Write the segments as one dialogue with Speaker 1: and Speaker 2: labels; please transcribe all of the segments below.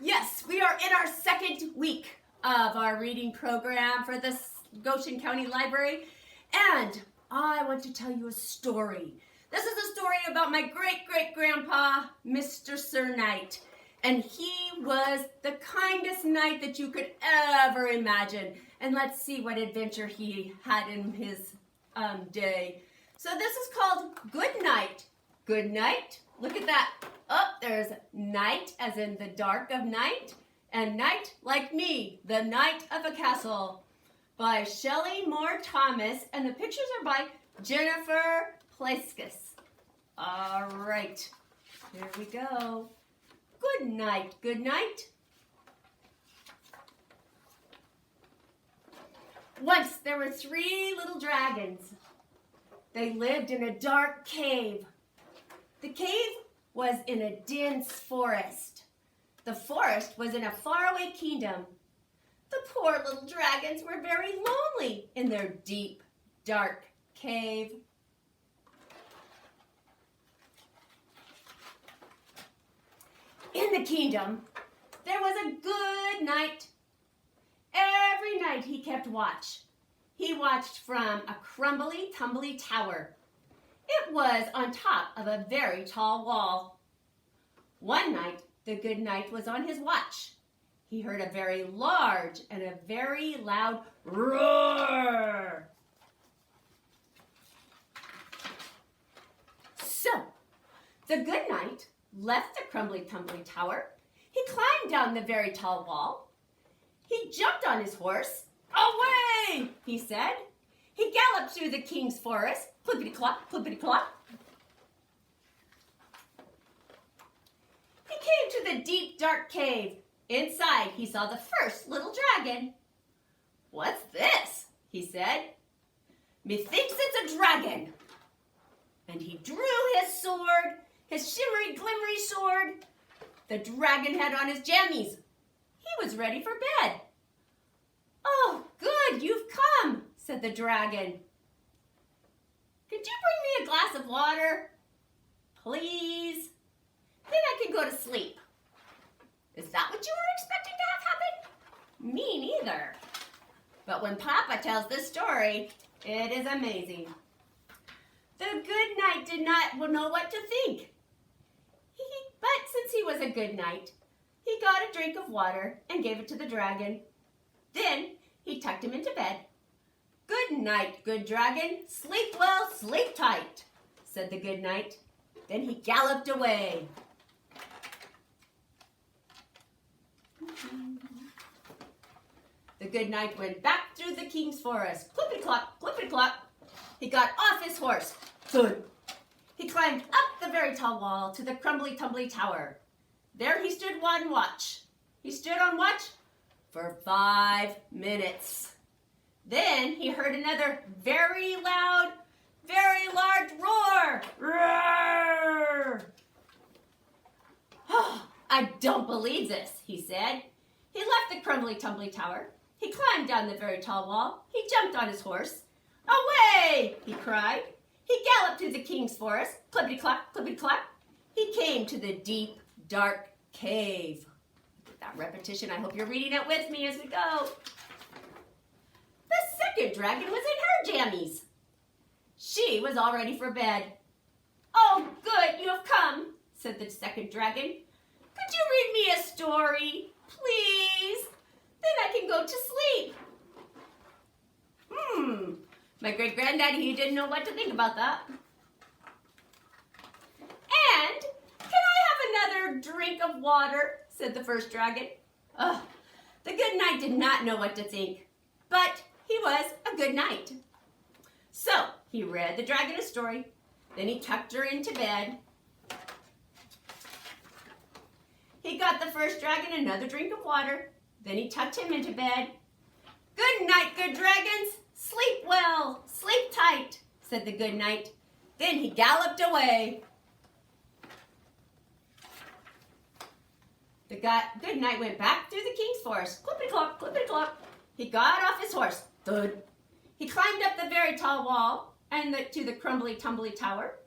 Speaker 1: Yes, we are in our second week of our reading program for the Goshen County Library, and I want to tell you a story. This is a story about my great-great-grandpa, Mr. Sir Knight, and he was the kindest knight that you could ever imagine. And let's see what adventure he had in his day. So this is called Good Night. Good night. Look at that. Oh, there's night as in the dark of night, and night like me, the knight of a castle, by Shelley Moore Thomas, and the pictures are by Jennifer Plaskis. All right, here we go. Good night, good night. Once there were 3 little dragons. They lived in a dark cave. The cave was in a dense forest. The forest was in a faraway kingdom. The poor little dragons were very lonely in their deep, dark cave. In the kingdom, there was a good knight. Every night he kept watch. He watched from a crumbly, tumbly tower. It was on top of a very tall wall. One night, the good knight was on his watch. He heard a very large and a very loud roar. So, the good knight left the crumbly, tumbly tower. He climbed down the very tall wall. He jumped on his horse. Away, he said. He galloped through the king's forest, clippity-clop, clippity-clop. He came to the deep, dark cave. Inside, he saw the first little dragon. "What's this?" he said. "Methinks it's a dragon." And he drew his sword, his shimmery, glimmery sword. The dragon had on his jammies. He was ready for bed. "Oh, good, you've come," said the dragon. "Could you bring me a glass of water? Please? Then I can go to sleep." Is that what you were expecting to have happen? Me neither. But when Papa tells this story, it is amazing. The good knight did not know what to think. But since he was a good knight, he got a drink of water and gave it to the dragon. Then he tucked him into bed. "Good night, good dragon. Sleep well, sleep tight," said the good knight. Then he galloped away. The good knight went back through the king's forest. Clippity-clop, clippity-clop. He got off his horse. Thud. He climbed up the very tall wall to the crumbly, tumbly tower. There he stood on watch. He stood on watch for 5 minutes. Then he heard another very loud, very large roar. Roar! "Oh, I don't believe this," he said. He left the crumbly, tumbly tower. He climbed down the very tall wall. He jumped on his horse. "Away!" he cried. He galloped through the king's forest. Clippity-clop, clippity-clop. He came to the deep, dark cave. With that repetition, I hope you're reading it with me as we go. The second dragon was in her jammies. She was all ready for bed. "Oh, good, you have come," said the second dragon. "Could you read me a story, please? Then I can go to sleep." My great-granddaddy, he didn't know what to think about that. "And can I have another drink of water?" said the first dragon. The good knight did not know what to think, but he was a good knight. So he read the dragon a story. Then he tucked her into bed. He got the first dragon another drink of water. Then he tucked him into bed. "Good night, good dragons. Sleep well, sleep tight," said the good knight. Then he galloped away. The good knight went back through the king's forest. Clippity-clop, clippity-clop. He got off his horse. Thud. He climbed up the very tall wall and to the crumbly, tumbly tower.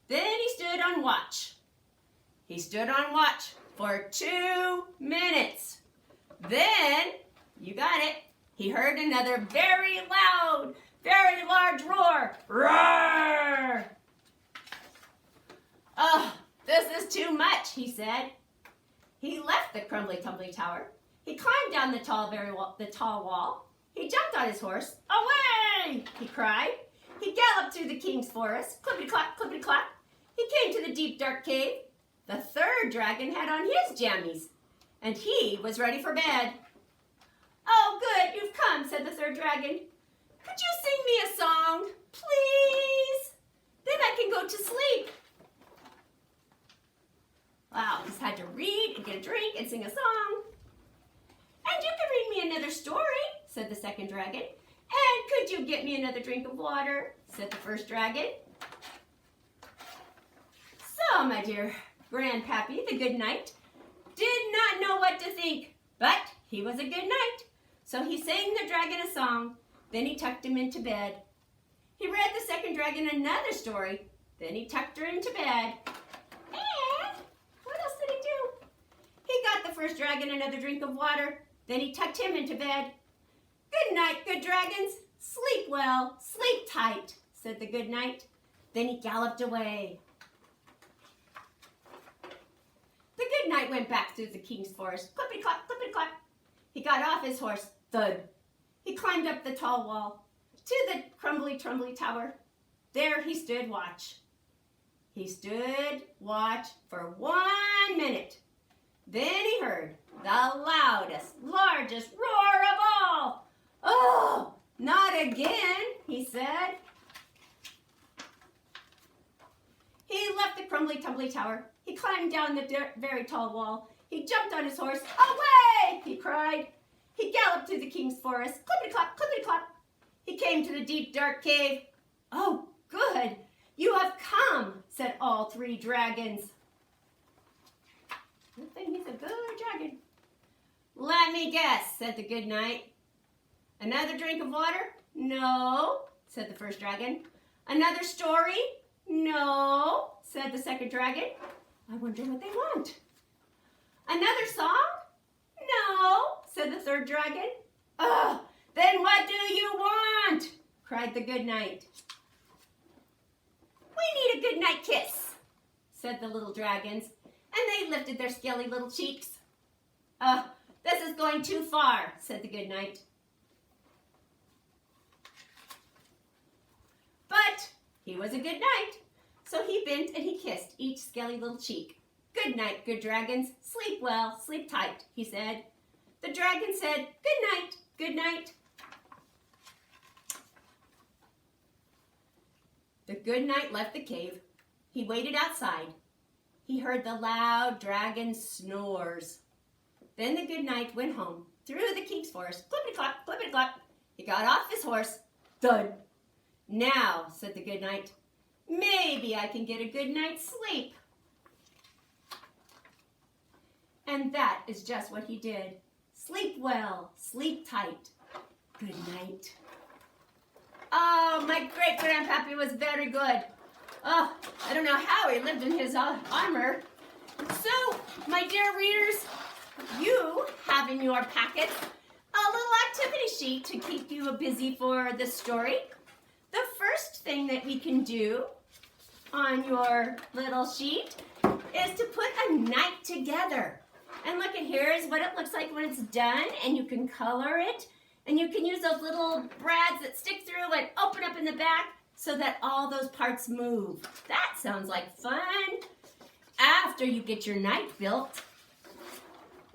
Speaker 1: Then he stood on watch. He stood on watch for 2 minutes. Then, you got it, he heard another very loud, very large roar. Roar! Oh, this is too much, he said. He left the crumbly tumbly tower. He climbed down the tall wall. He jumped on his horse. Away! He cried. He galloped through the king's forest. Clippity-clop, clippity-clop. He came to the deep, dark cave. The third dragon had on his jammies, and he was ready for bed. Oh, good, you've come, said the third dragon. Could you sing me a song, please? Then I can go to sleep. Wow, he's had to read and get a drink and sing a song. And you can read me another story, said the second dragon. And could you get me another drink of water, said the first dragon. So, my dear Grandpappy, the good knight, did not know what to think, but he was a good knight. So he sang the dragon a song, then he tucked him into bed. He read the second dragon another story, then he tucked her into bed. And what else did he do? He got the first dragon another drink of water, then he tucked him into bed. Good night, good dragons. Sleep well, sleep tight, said the good knight. Then he galloped away. The good knight went back through the king's forest. Clippity-clop, clippity-clop. He got off his horse. Thud. He climbed up the tall wall to the crumbly, trumbly tower. There he stood watch. He stood watch for 1 minute. Then he heard the loudest, largest roar of all. Oh, not again, he said. He left the crumbly, tumbly tower. He climbed down the very tall wall. He jumped on his horse. Away! He cried. He galloped through the king's forest. Clippity-clop, clippity-clop. He came to the deep, dark cave. Oh, good. You have come, said all three dragons. Good thing he's a good dragon. Let me guess, said the good knight. Another drink of water? No, said the first dragon. Another story? No, said the second dragon. I wonder what they want. Another song? No, said the third dragon. Ugh, then what do you want? Cried the good knight. We need a good night kiss, said the little dragons, and they lifted their scaly little cheeks. This is going too far, said the good knight. But he was a good knight, so he bent and he kissed each scaly little cheek. Good night, good dragons. Sleep well, sleep tight, he said. The dragon said, good night, good night. The good knight left the cave. He waited outside. He heard the loud dragon snores. Then the good knight went home, through the king's forest, clippity-clop, clippity-clop. He got off his horse, thud. Now, said the good knight, maybe I can get a good night's sleep. And that is just what he did. Sleep well, sleep tight. Good night. Oh, my great-grandpappy was very good. Oh, I don't know how he lived in his armor. So, my dear readers, you have in your packets a little activity sheet to keep you busy for this story. The first thing that we can do on your little sheet is to put a night together. And look at here is what it looks like when it's done, and you can color it, and you can use those little brads that stick through and open up in the back so that all those parts move. That sounds like fun. After you get your night built,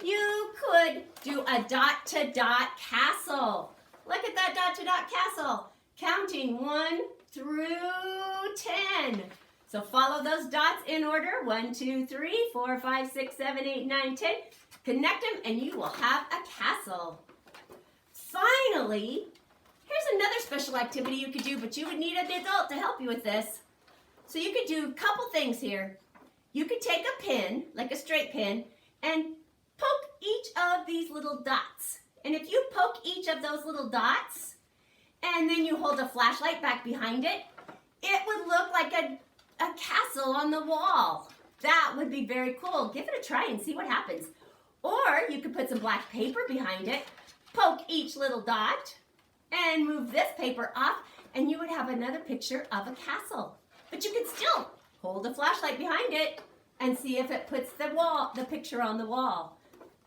Speaker 1: you could do a dot-to-dot castle. Look at that dot-to-dot castle, counting 1 through 10. So follow those dots in order, 1, 2, 3, 4, 5, 6, 7, 8, 9, 10. Connect them and you will have a castle. Finally, here's another special activity you could do, but you would need an adult to help you with this. So you could do a couple things here. You could take a pin, like a straight pin, and poke each of these little dots. And if you poke each of those little dots, and then you hold a flashlight back behind it, it would look like a castle on the wall. That would be very cool. Give it a try and see what happens. Or you could put some black paper behind it, poke each little dot, and move this paper off, and you would have another picture of a castle. But you could still hold a flashlight behind it and see if it puts the picture on the wall.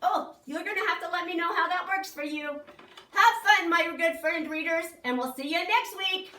Speaker 1: Oh, you're going to have to let me know how that works for you. Have fun, my good friend readers, and we'll see you next week.